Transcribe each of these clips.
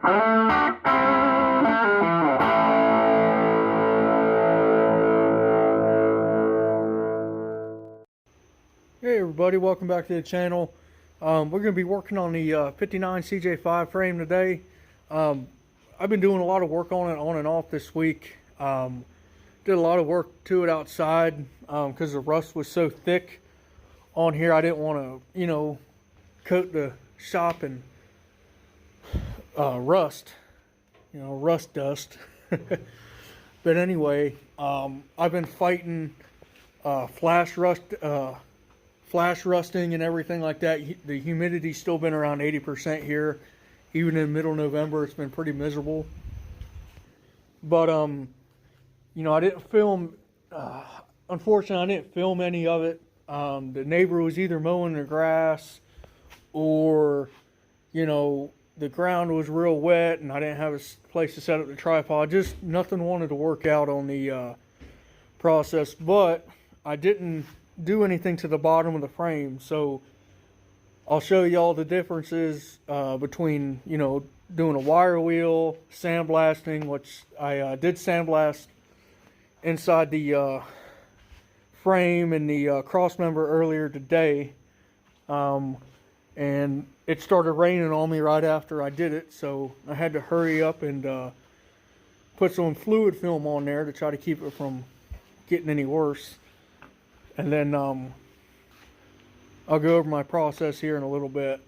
Hey everybody, welcome back to the channel. We're going to be working on the 59 CJ-5 frame today. I've been doing a lot of work on it on and off this week. Did a lot of work to it outside because the rust was so thick on here. I didn't want to, coat the shop in rust, rust dust. But anyway, I've been fighting flash rusting and everything like that. The humidity's still been around 80% here. Even in middle November, it's been pretty miserable. But I didn't film. Unfortunately, I didn't film any of it. The neighbor was either mowing the grass, or the ground was real wet, and I didn't have a place to set up the tripod. Just nothing wanted to work out on the process. But I didn't do anything to the bottom of the frame, so I'll show you all the differences between doing a wire wheel, sandblasting, which I did sandblast inside the frame and the cross member earlier today, and it started raining on me right after I did it, so I had to hurry up and put some fluid film on there to try to keep it from getting any worse. And then I'll go over my process here in a little bit.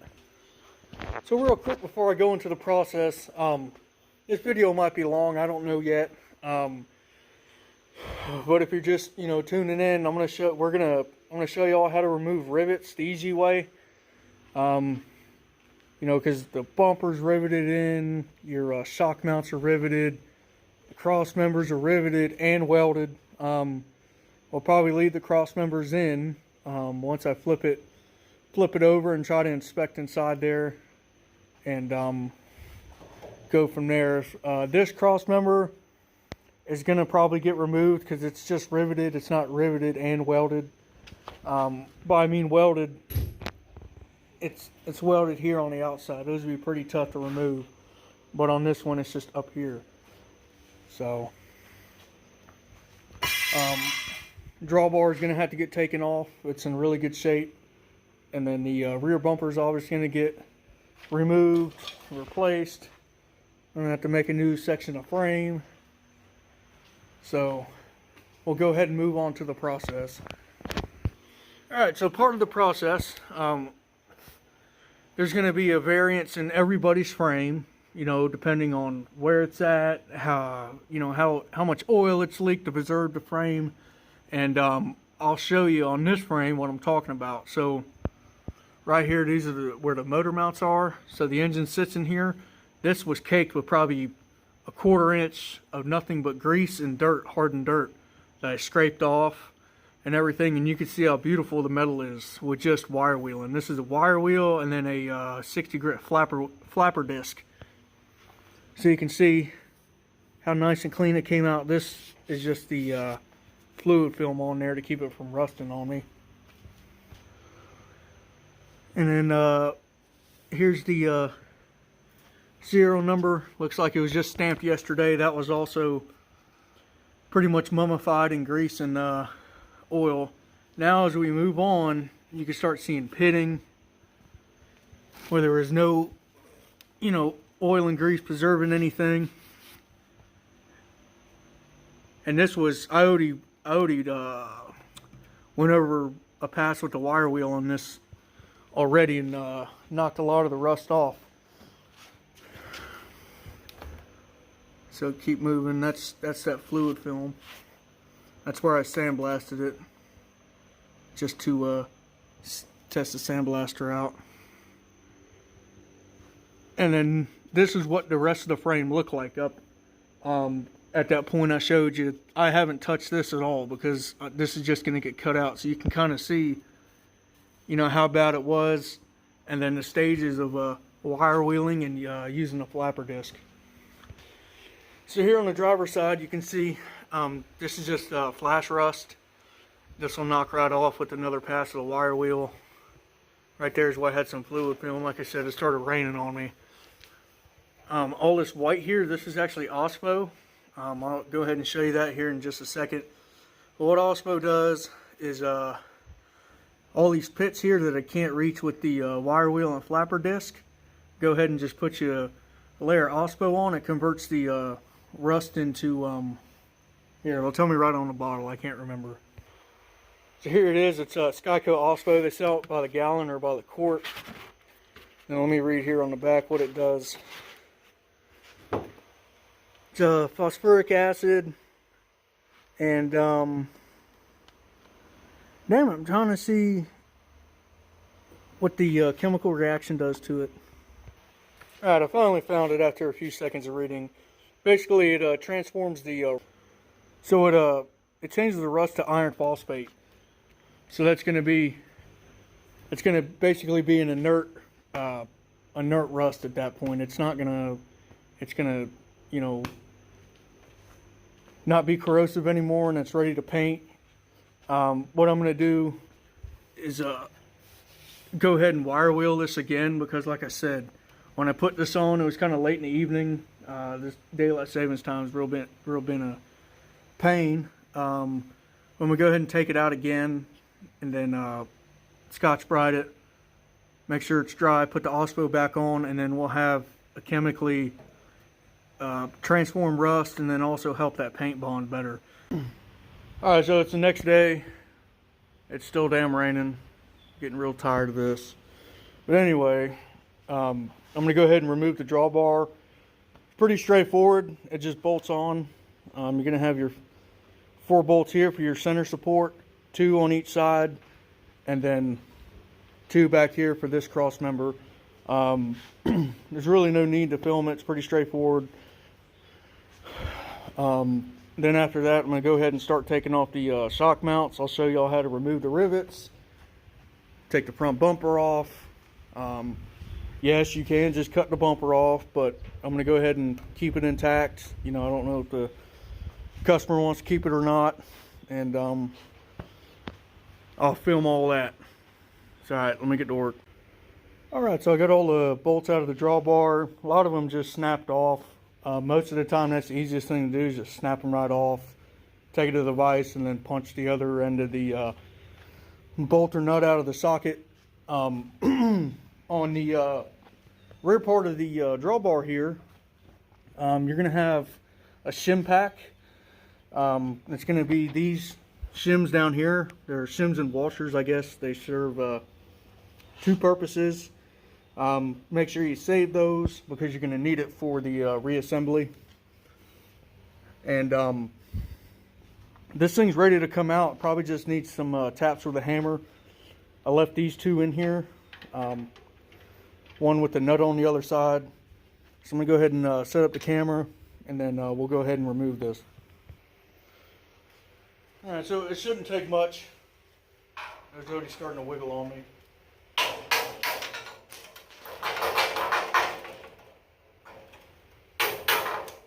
So real quick before I go into the process, this video might be long, I don't know yet. But if you're just tuning in, I'm gonna show y'all how to remove rivets the easy way. Because the bumper's riveted in, your shock mounts are riveted, the cross members are riveted and welded. We'll probably leave the cross members in once I flip it over and try to inspect inside there, and go from there. This cross member is going to probably get removed because it's just riveted. It's not riveted and welded. But I mean welded. It's welded here on the outside. Those would be pretty tough to remove. But on this one, it's just up here. So drawbar is going to have to get taken off. It's in really good shape. And then the rear bumper is obviously going to get removed, replaced. I'm going to have to make a new section of frame. So we'll go ahead and move on to the process. Alright, so part of the process, there's going to be a variance in everybody's frame, depending on where it's at, how much oil it's leaked to preserve the frame. And I'll show you on this frame what I'm talking about. So right here, these are where the motor mounts are. So the engine sits in here. This was caked with probably a 1/4 inch of nothing but grease and dirt, hardened dirt, that I scraped off and everything. And you can see how beautiful the metal is with just wire wheeling. This is a wire wheel and then a 60 grit flapper disc. So you can see how nice and clean it came out. This is just the fluid film on there to keep it from rusting on me. And then here's the serial number. Looks like it was just stamped yesterday. That was also pretty much mummified in grease and oil. Now as we move on, you can start seeing pitting where there is no oil and grease preserving anything. And this was, I already went over a pass with the wire wheel on this already and knocked a lot of the rust off. So keep moving. That's that fluid film. That's where I sandblasted it, just to test the sandblaster out. And then this is what the rest of the frame looked like up at that point I showed you. I haven't touched this at all because this is just going to get cut out, so you can kind of see how bad it was, and then the stages of wire wheeling and using a flapper disc. So here on the driver's side, you can see this is just flash rust. This will knock right off with another pass of the wire wheel. Right there is where I had some fluid film. Like I said, it started raining on me. All this white here, this is actually OSPO. I'll go ahead and show you that here in just a second. But what OSPO does is all these pits here that I can't reach with the wire wheel and flapper disc, go ahead and just put you a layer of OSPO on. It converts the rust into, here, it'll tell me right on the bottle, I can't remember. So here it is, it's Skyco OSPO. They sell it by the gallon or by the quart. Now let me read here on the back what it does. It's phosphoric acid, and damn it, I'm trying to see what the chemical reaction does to it. Alright, I finally found it after a few seconds of reading. Basically, it transforms the, it changes the rust to iron phosphate. So that's going to be, it's going to basically be an inert rust at that point. It's not going to, it's going to, you know, not be corrosive anymore, and it's ready to paint. What I'm going to do is go ahead and wire wheel this again, because like I said, when I put this on, it was kind of late in the evening. This daylight savings time has real been a pain. When we go ahead and take it out again, and then Scotch Brite it, make sure it's dry, put the OSPO back on, and then we'll have a chemically transform rust, and then also help that paint bond better. Alright, so it's the next day. It's still damn raining. Getting real tired of this. But anyway, I'm going to go ahead and remove the drawbar. Pretty straightforward. It just bolts on. You're going to have your 4 bolts here for your center support, 2 on each side, and then 2 back here for this cross member. There's really no need to film it. It's pretty straightforward. Then after that, I'm going to go ahead and start taking off the shock mounts. I'll show y'all how to remove the rivets, take the front bumper off. Yes, you can just cut the bumper off, but I'm going to go ahead and keep it intact. You know, I don't know if the customer wants to keep it or not, and I'll film all that. It's alright, let me get to work. Alright, so I got all the bolts out of the drawbar. A lot of them just snapped off. Most of the time, that's the easiest thing to do, is just snap them right off, take it to the vise, and then punch the other end of the bolt or nut out of the socket. On the rear part of the drawbar here, you're going to have a shim pack. It's going to be these shims down here. They're shims and washers, I guess. They serve 2 purposes. Make sure you save those, because you're going to need it for the reassembly. And this thing's ready to come out. Probably just needs some taps with a hammer. I left these 2 in here, one with the nut on the other side. So I'm going to go ahead and set up the camera, and then we'll go ahead and remove this. Alright, so it shouldn't take much. It's already starting to wiggle on me.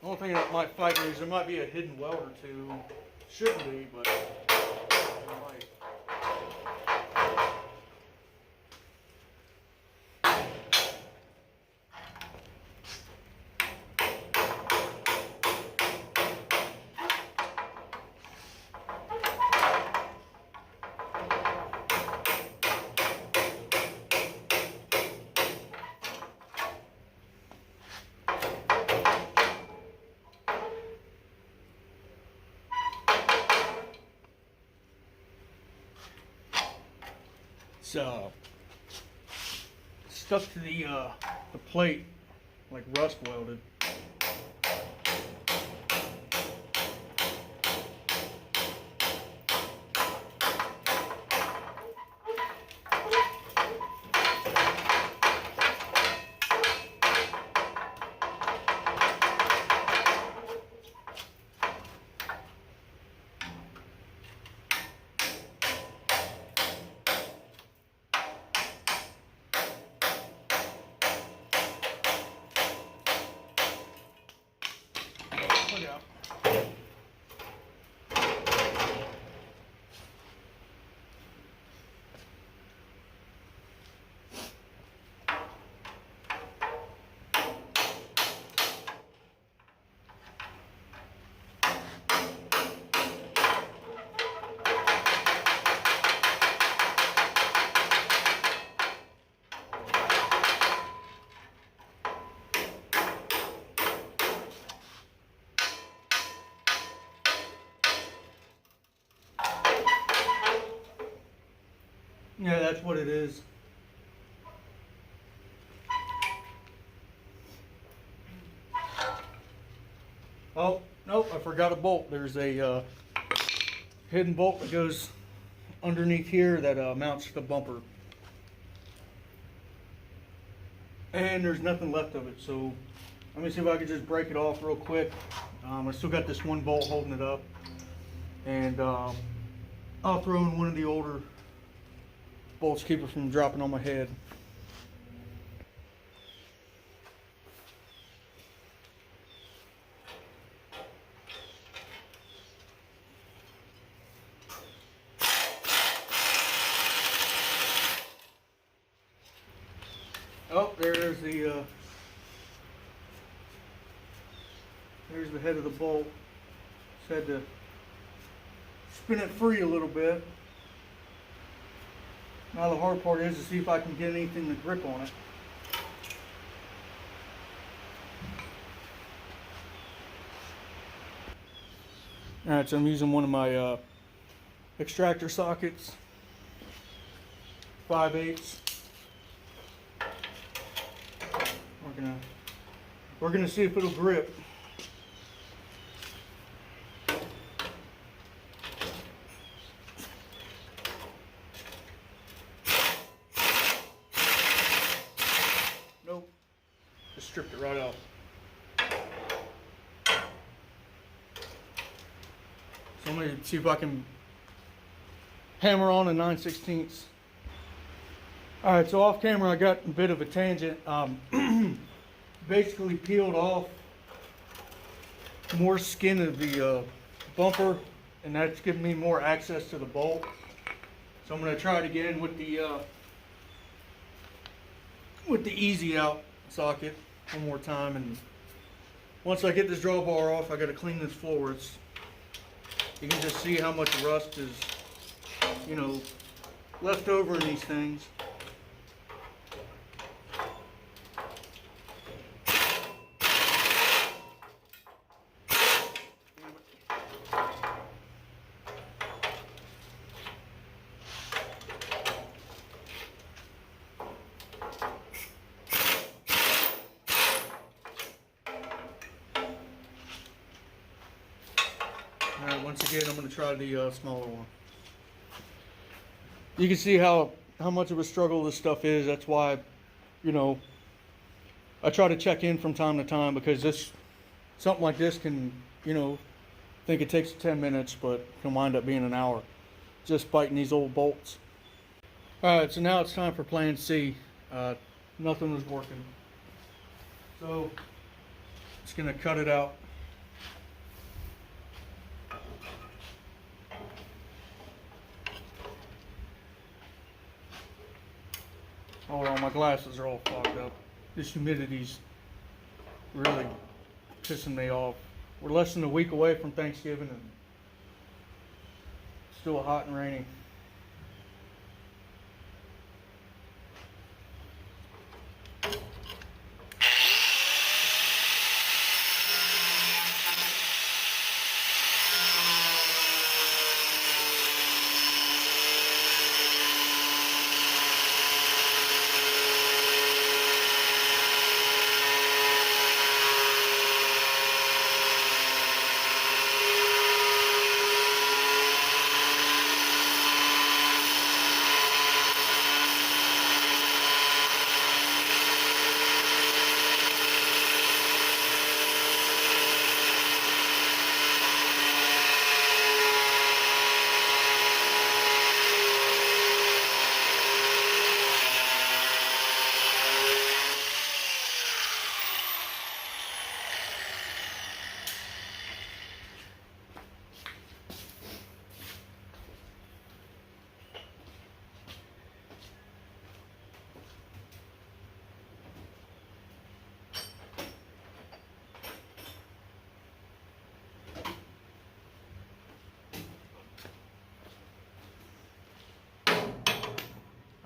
The only thing that might fight me is there might be a hidden weld or 2. Shouldn't be, but there might. It's stuck to the plate like rust welded. Yeah, that's what it is. Oh, nope, I forgot a bolt. There's a hidden bolt that goes underneath here that mounts to the bumper. And there's nothing left of it, so let me see if I can just break it off real quick. I still got this one bolt holding it up, and I'll throw in one of the older bolts, keep it from dropping on my head. Oh, there's the head of the bolt. Just had to spin it free a little bit. Now the hard part is to see if I can get anything to grip on it. Alright, so I'm using one of my extractor sockets, 5/8. We're gonna see if it'll grip. Nope. Just stripped it right off. So I'm gonna see if I can hammer on a 9/16. All right, so off camera I got a bit of a tangent. Basically peeled off more skin of the bumper, and that's giving me more access to the bolt. So I'm going to try it again with the easy out socket one more time, and once I get this drawbar off, I got to clean this floor. You can just see how much rust is, you know, left over in these things. Alright, once again I'm going to try the smaller one. You can see how much of a struggle this stuff is. That's why, you know, I try to check in from time to time, because something like this can, you know, think it takes 10 minutes, but can wind up being an hour just biting these old bolts. Alright, so now it's time for plan C. Nothing was working. So, just going to cut it out. Oh, well, my glasses are all fogged up. This humidity's really pissing me off. We're less than a week away from Thanksgiving and still hot and rainy.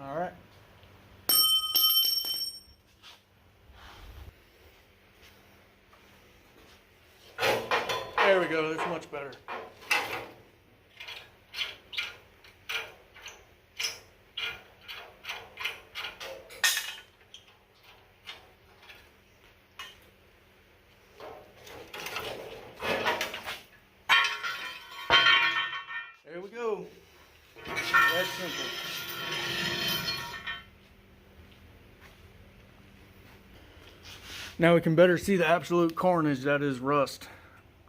All right. There we go, that's much better. go. That's simple. Now we can better see the absolute carnage that is rust.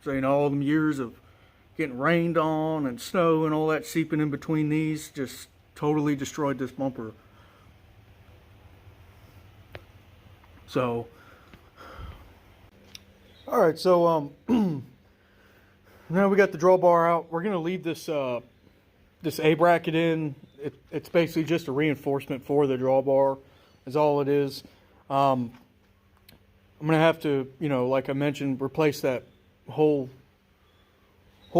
So, you know, all them years of getting rained on and snow and all that seeping in between these just totally destroyed this bumper. So, all right, so now we got the drawbar out. We're gonna leave this this A bracket in. It's basically just a reinforcement for the drawbar, is all it is. I'm gonna have to, you know, like I mentioned, replace that whole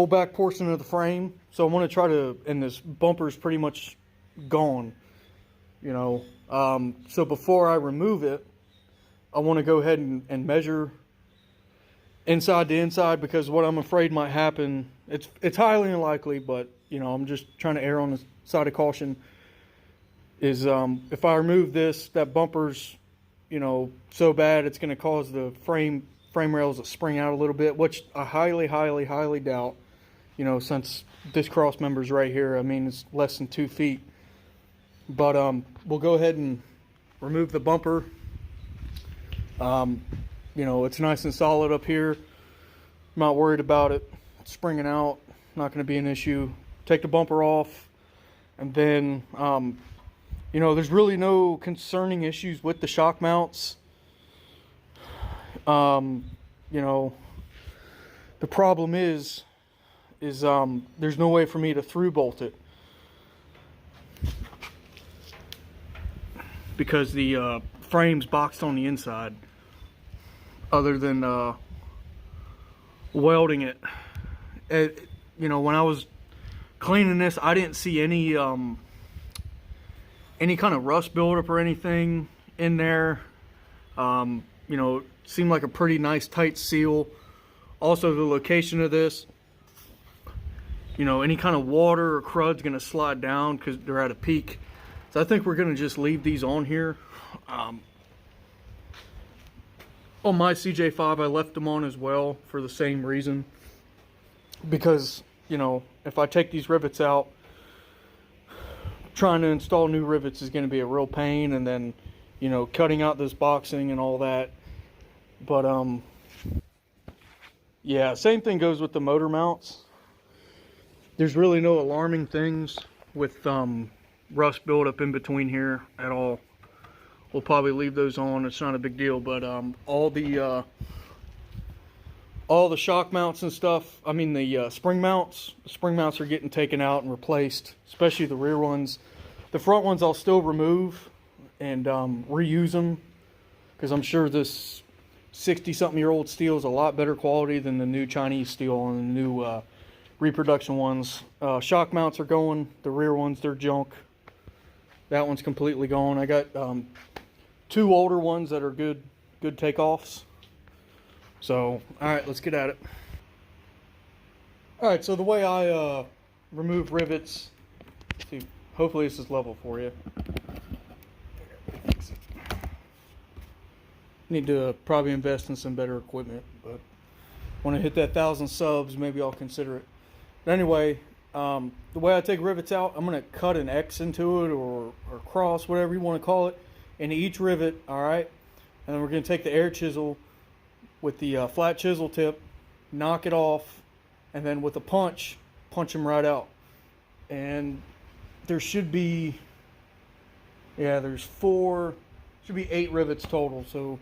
back portion of the frame. So I'm gonna try to, and this bumper's pretty much gone, you know. So before I remove it, I want to go ahead and measure inside to inside, because what I'm afraid might happen, it's highly unlikely, but you know, I'm just trying to err on the side of caution, is if I remove this, that bumper's, you know, so bad it's going to cause the frame rails to spring out a little bit, which I highly doubt, you know, since this cross member's right here. I mean, it's less than 2 feet. But we'll go ahead and remove the bumper. You know, it's nice and solid up here. I'm not worried about it springing out. Not going to be an issue. Take the bumper off, and then you know, there's really no concerning issues with the shock mounts. You know, the problem is there's no way for me to through bolt it, because the frame's boxed on the inside, other than welding it. You know, when I was cleaning this, I didn't see any kind of rust buildup or anything in there. You know, it seemed like a pretty nice tight seal. Also, the location of this, you know, any kind of water or crud's gonna slide down because they're at a peak. So I think we're gonna just leave these on here. On my CJ-5, I left them on as well for the same reason, because, you know, if I take these rivets out, trying to install new rivets is going to be a real pain, and then, you know, cutting out this boxing and all that. But yeah, same thing goes with the motor mounts. There's really no alarming things with rust buildup in between here at all. We'll probably leave those on. It's not a big deal. But all the shock mounts and stuff, I mean the spring mounts are getting taken out and replaced, especially the rear ones. The front ones I'll still remove and reuse them, because I'm sure this 60-something-year-old steel is a lot better quality than the new Chinese steel and the new reproduction ones. Shock mounts are going. The rear ones, they're junk. That one's completely gone. I got 2 older ones that are good takeoffs. So, alright, let's get at it. Alright, so the way I remove rivets, see, hopefully this is level for you. Need to probably invest in some better equipment, but when I hit that 1,000 subs, maybe I'll consider it. But anyway, the way I take rivets out, I'm going to cut an X into it, or cross, whatever you want to call it, into each rivet, alright? And then we're going to take the air chisel with the flat chisel tip, knock it off, and then with a punch them right out. And there should be, yeah, there's 8 rivets total, so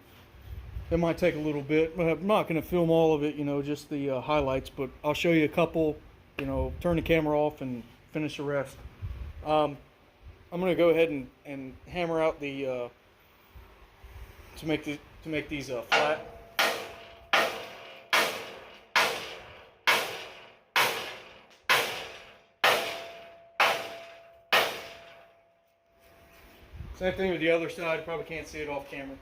it might take a little bit. But I'm not going to film all of it, you know, just the highlights, but I'll show you a couple, you know, turn the camera off and finish the rest. I'm going to go ahead and hammer out the to make these flat. Same thing with the other side. Probably can't see it off camera.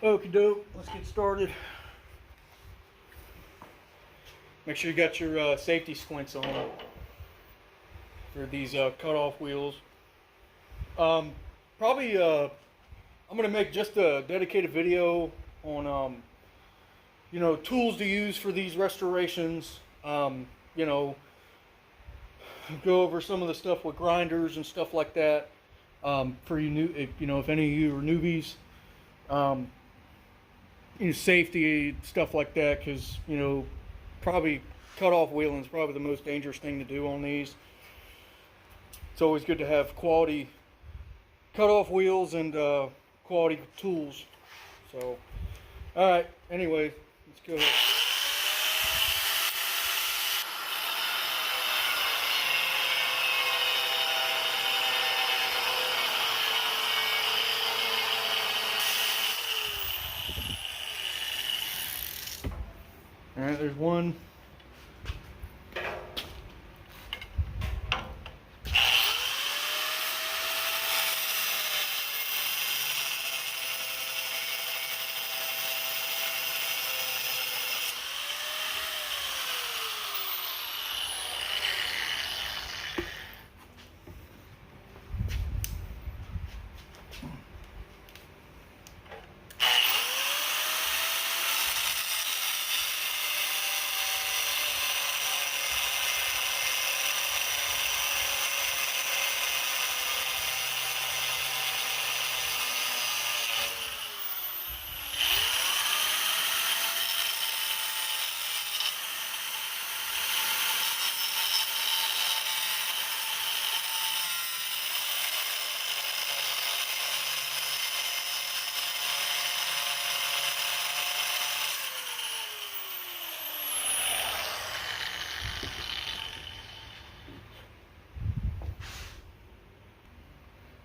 Okie doke, let's get started. Make sure you got your safety squints on for these cut-off wheels. probably I'm gonna make just a dedicated video on you know, tools to use for these restorations. You know, go over some of the stuff with grinders and stuff like that. For you new, if, you know, if any of you are newbies, you know, safety stuff like that, because you know, probably cut off wheeling is probably the most dangerous thing to do on these. It's always good to have quality cut off wheels and quality tools. So, all right. Anyway, let's go ahead. All right, there's one.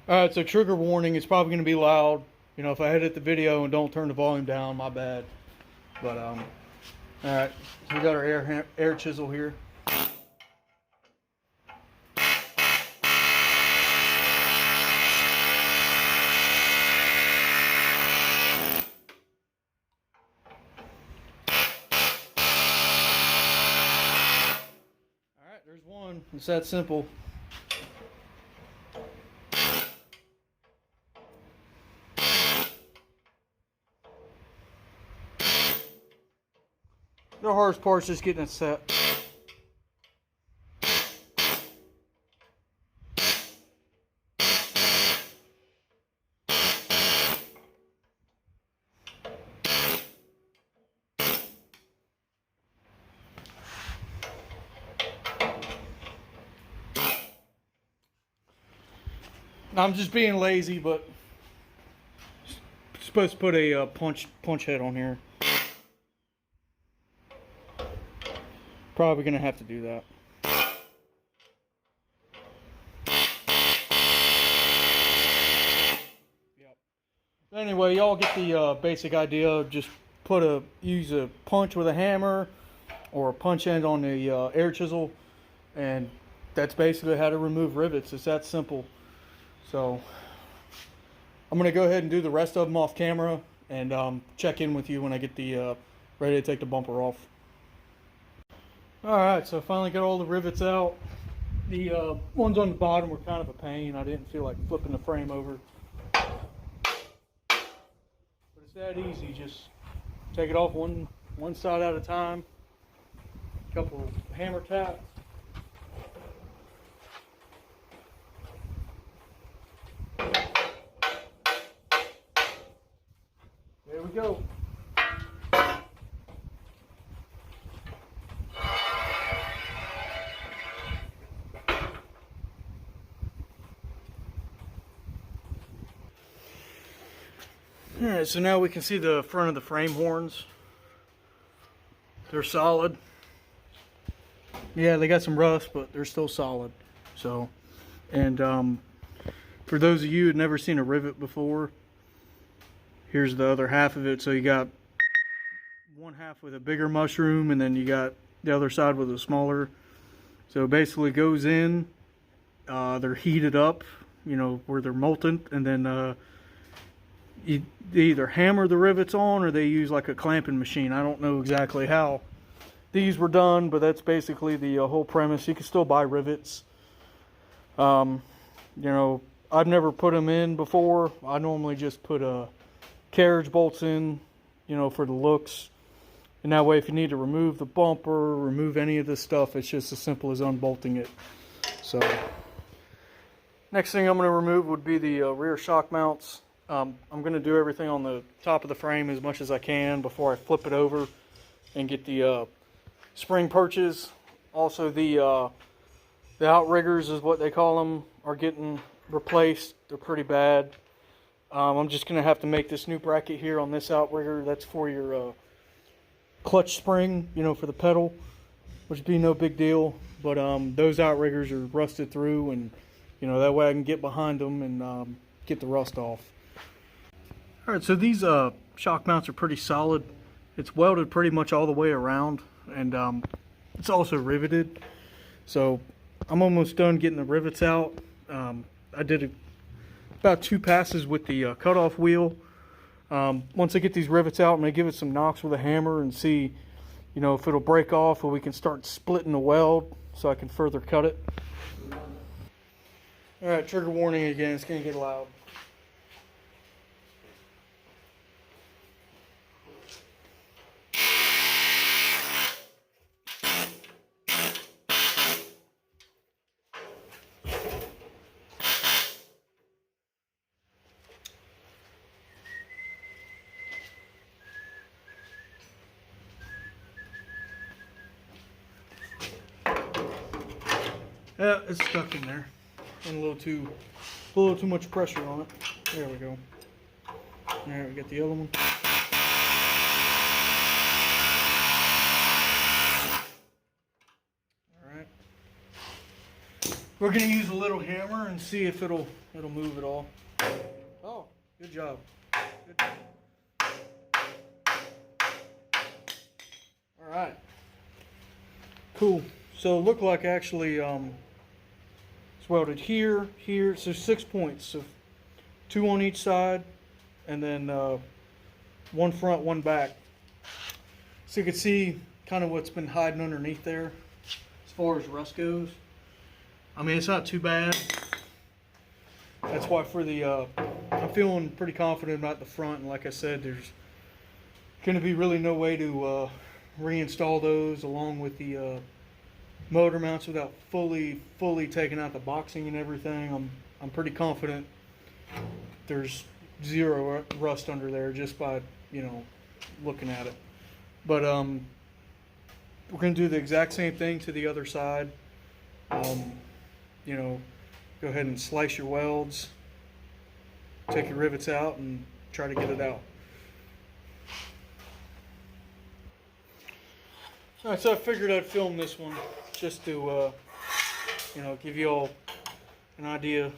Alright, so trigger warning, it's probably going to be loud. You know, if I edit the video and don't turn the volume down, my bad. But, alright, so we got our air chisel here. Alright, there's one. It's that simple. The hardest part is just getting it set. I'm just being lazy, but supposed to put a punch head on here. Probably gonna have to do that. Yep. Anyway, y'all get the basic idea. Just use a punch with a hammer or a punch end on the air chisel, and that's basically how to remove rivets. It's that simple. So I'm gonna go ahead and do the rest of them off camera and check in with you when I get the ready to take the bumper off. Alright, so I finally got all the rivets out. The ones on the bottom were kind of a pain. I didn't feel like flipping the frame over. But it's that easy. Just take it off one side at a time. A couple hammer taps. There we go. Alright, so now we can see the front of the frame horns. They're solid. Yeah, they got some rust, but they're still solid. So, and for those of you who've never seen a rivet before, here's the other half of it. So you got one half with a bigger mushroom, and then you got the other side with a smaller. So it basically goes in, they're heated up, you know, where they're molten, and then they either hammer the rivets on or they use like a clamping machine. I don't know exactly how these were done, but that's basically the whole premise. You can still buy rivets. You know, I've never put them in before. I normally just put carriage bolts in, you know, for the looks. And that way if you need to remove the bumper, remove any of this stuff, it's just as simple as unbolting it. So, next thing I'm going to remove would be the rear shock mounts. I'm going to do everything on the top of the frame as much as I can before I flip it over and get the spring perches. Also the Outriggers is what they call them, are getting replaced. They're pretty bad. I'm just going to have to make this new bracket here on this Outrigger. That's for your clutch spring, you know, for the pedal, which would be no big deal. But those Outriggers are rusted through, and you know, that way I can get behind them and get the rust off. Alright, so these shock mounts are pretty solid. It's welded pretty much all the way around, and it's also riveted. So I'm almost done getting the rivets out. I did about 2 passes with the cutoff wheel. Once I get these rivets out, I'm going to give it some knocks with a hammer and see, you know, if it'll break off or we can start splitting the weld so I can further cut it. Alright, trigger warning again, it's going to get loud. Yeah, it's stuck in there. And a little too much pressure on it. There we go. There, we got the other one. Alright. We're gonna use a little hammer and see if it'll move at all. Oh, good job. Good job. Alright. Cool. So it looked like actually it's welded here, here. So 6 points. So 2 on each side, and then 1 front, 1 back. So you can see kind of what's been hiding underneath there as far as rust goes. I mean, it's not too bad. That's why for the I'm feeling pretty confident about the front, and like I said, there's going to be really no way to reinstall those along with the motor mounts without fully taking out the boxing and everything. I'm pretty confident there's 0 rust under there just by, you know, looking at it. But we're going to do the exact same thing to the other side. You know, go ahead and slice your welds, take your rivets out, and try to get it out. Alright, so I figured I'd film this one just to, you know, give you all an idea.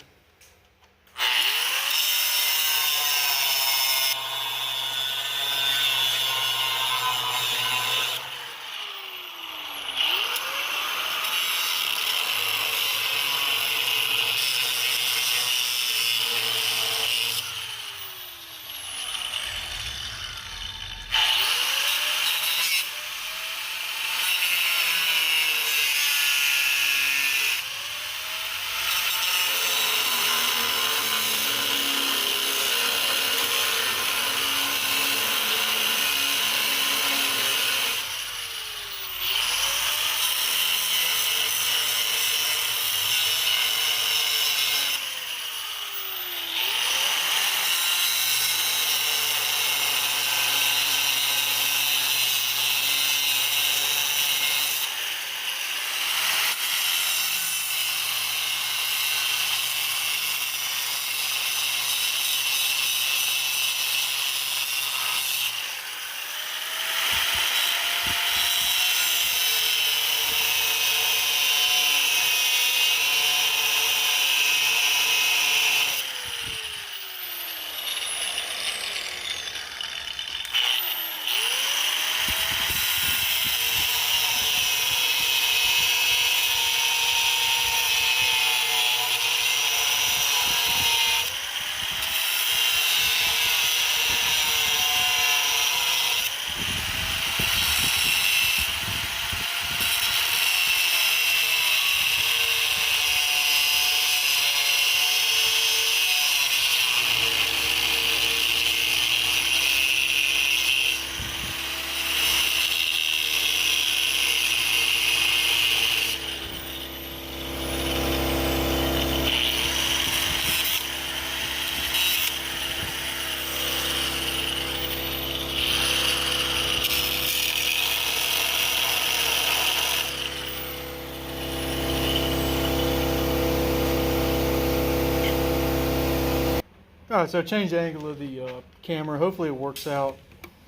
Alright, so I changed the angle of the camera. Hopefully it works out.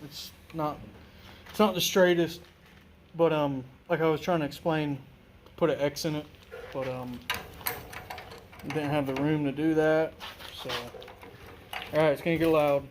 It's not the straightest, but like I was trying to explain, put an X in it, but didn't have the room to do that. So alright, it's gonna get loud.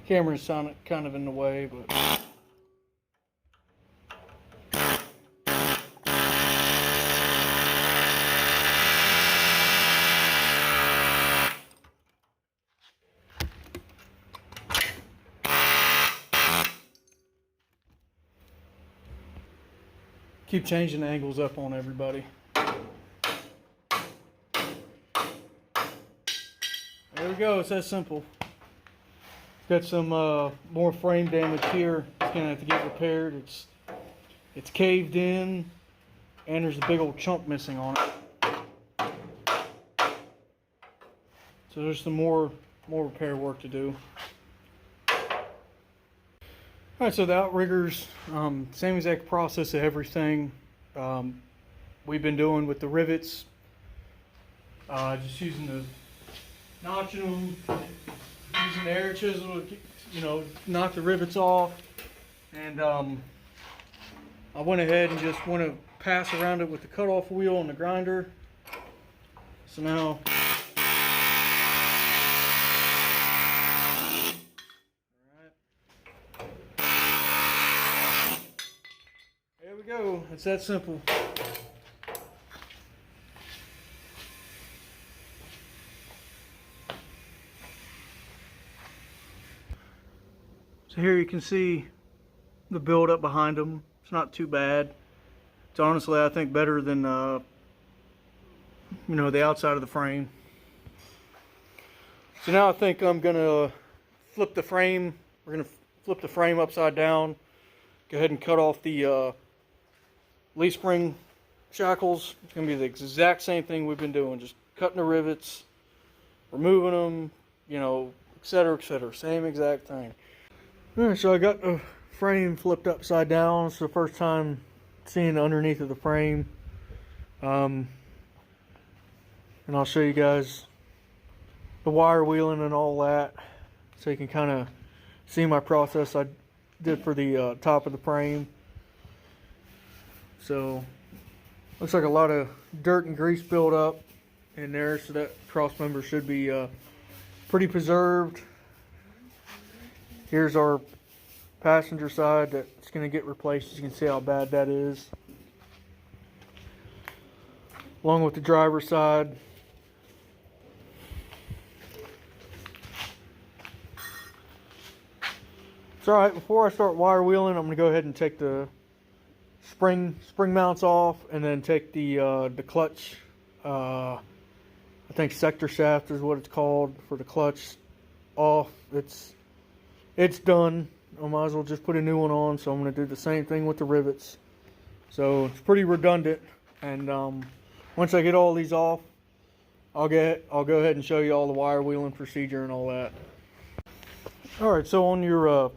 Camera's kind of in the way, but keep changing the angles up on everybody. There we go, it's that simple. Got some more frame damage here. It's gonna have to get repaired. It's caved in, and there's a big old chunk missing on it. So there's some more repair work to do. Alright, so the Outriggers, same exact process of everything we've been doing with the rivets. Just using the notching them, using the air chisel to, knock the rivets off. And I went ahead and just want to pass around it with the cutoff wheel and the grinder. So now, there we go. It's that simple. So here you can see the build up behind them. It's not too bad. It's honestly, I think, better than the outside of the frame. So now I think I'm gonna flip the frame. We're gonna flip the frame upside down. Go ahead and cut off the leaf spring shackles. It's gonna be the exact same thing we've been doing, just cutting the rivets, removing them, etc., etc. Same exact thing. Alright, so I got the frame flipped upside down. It's the first time seeing underneath of the frame. And I'll show you guys the wire wheeling and all that, so you can kind of see my process I did for the top of the frame. So looks like a lot of dirt and grease built up in there, so that cross member should be pretty preserved. Here's our passenger side that's going to get replaced. You can see how bad that is. Along with the driver's side. It's alright, before I start wire wheeling, I'm going to go ahead and take the spring mounts off, and then take the clutch, I think sector shaft is what it's called, for the clutch off. It's done. I might as well just put a new one on, so I'm going to do the same thing with the rivets. So it's pretty redundant, and once I get all these off, I'll go ahead and show you all the wire wheeling procedure and all that. Alright, so on your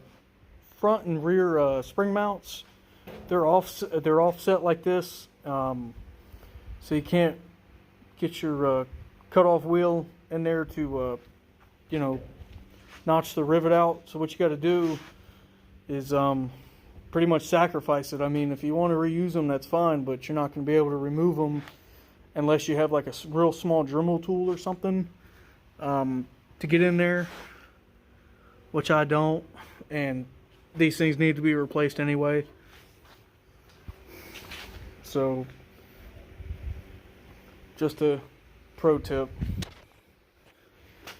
front and rear spring mounts, they're offset like this, so you can't get your cutoff wheel in there to notch the rivet out. So what you got to do is pretty much sacrifice it. I mean, if you want to reuse them, that's fine, but you're not going to be able to remove them unless you have like a real small Dremel tool or something to get in there, which I don't, and these things need to be replaced anyway. So just a pro tip.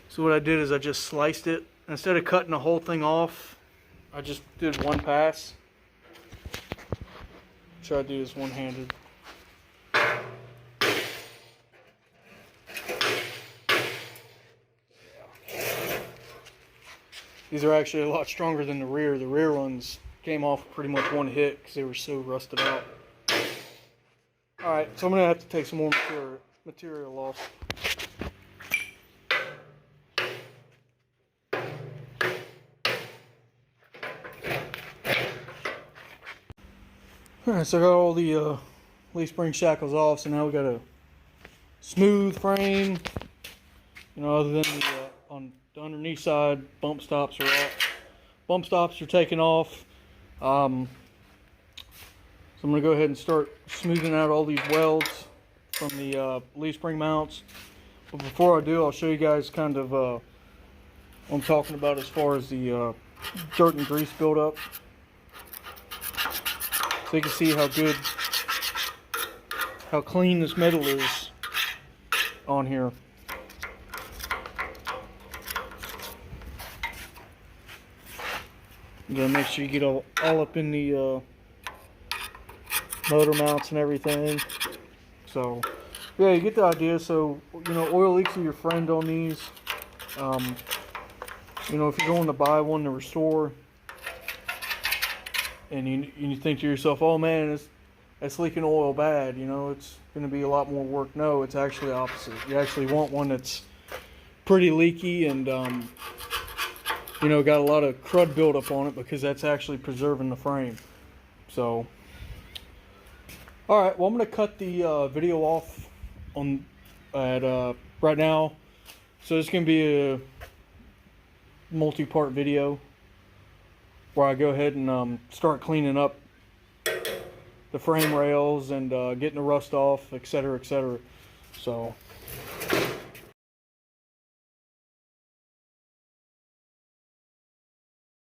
So what I did is I just sliced it. Instead of cutting the whole thing off, I just did one pass. Try to do this one-handed. These are actually a lot stronger than the rear. The rear ones came off pretty much one hit because they were so rusted out. Alright, so I'm going to have to take some more material off. Alright, so I got all the leaf spring shackles off, so now we got a smooth frame. You know, other than on the underneath side, bump stops are off. Bump stops are taken off. So I'm going to go ahead and start smoothing out all these welds from the leaf spring mounts. But before I do, I'll show you guys kind of what I'm talking about as far as the dirt and grease buildup. So you can see how clean this metal is on here. You gotta make sure you get all up in the motor mounts and everything. So yeah, you get the idea. So, you know, oil leaks are your friend on these. You know, if you're going to buy one to restore and you think to yourself, oh man, it's leaking oil bad, you know, it's going to be a lot more work. No, it's actually the opposite. You actually want one that's pretty leaky and you know, got a lot of crud buildup on it, because that's actually preserving the frame. So alright, well, I'm going to cut the video off on right now. So it's going to be a multi-part video where I go ahead and start cleaning up the frame rails and getting the rust off, etc., etc. So